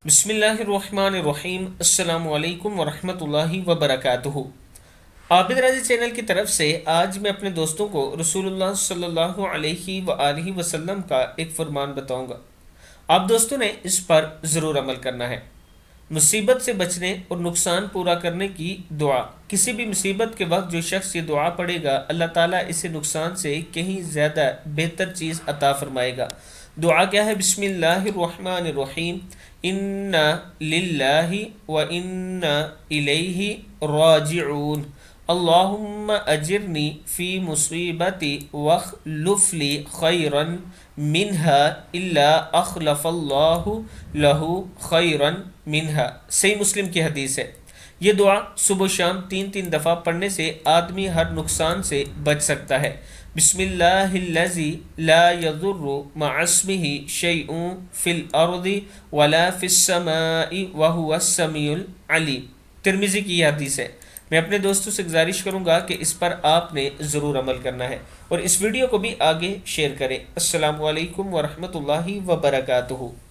بسم اللہ الرحمن الرحیم۔ السلام علیکم ورحمۃ اللہ وبرکاتہ۔ عابد راضی چینل کی طرف سے آج میں اپنے دوستوں کو رسول اللہ صلی اللہ علیہ وآلہ وسلم کا ایک فرمان بتاؤں گا۔ آپ دوستوں نے اس پر ضرور عمل کرنا ہے۔ مصیبت سے بچنے اور نقصان پورا کرنے کی دعا۔ کسی بھی مصیبت کے وقت جو شخص یہ دعا پڑھے گا، اللہ تعالیٰ اسے نقصان سے کہیں زیادہ بہتر چیز عطا فرمائے گا۔ دعا کیا ہے؟ بسم اللہ الرحمن الرحیم۔ انا للہ و انا الیہ راجعون۔ اللہم اجرنی فی مصیبتی واخلف لی خیرا منہا الا اخلف اللہ لہ خیرا منہا۔ صحیح مسلم کی حدیث ہے۔ یہ دعا صبح و شام 3 دفعہ پڑھنے سے آدمی ہر نقصان سے بچ سکتا ہے۔ بسم اللہ الذی لا یضر مع اسمہ شیء فی الارض ولا فی السماء وہو السمیع العلیم۔ ترمذی کی یہ حدیث ہے۔ میں اپنے دوستوں سے گزارش کروں گا کہ اس پر آپ نے ضرور عمل کرنا ہے اور اس ویڈیو کو بھی آگے شیئر کریں۔ السلام علیکم ورحمۃ اللہ وبرکاتہ۔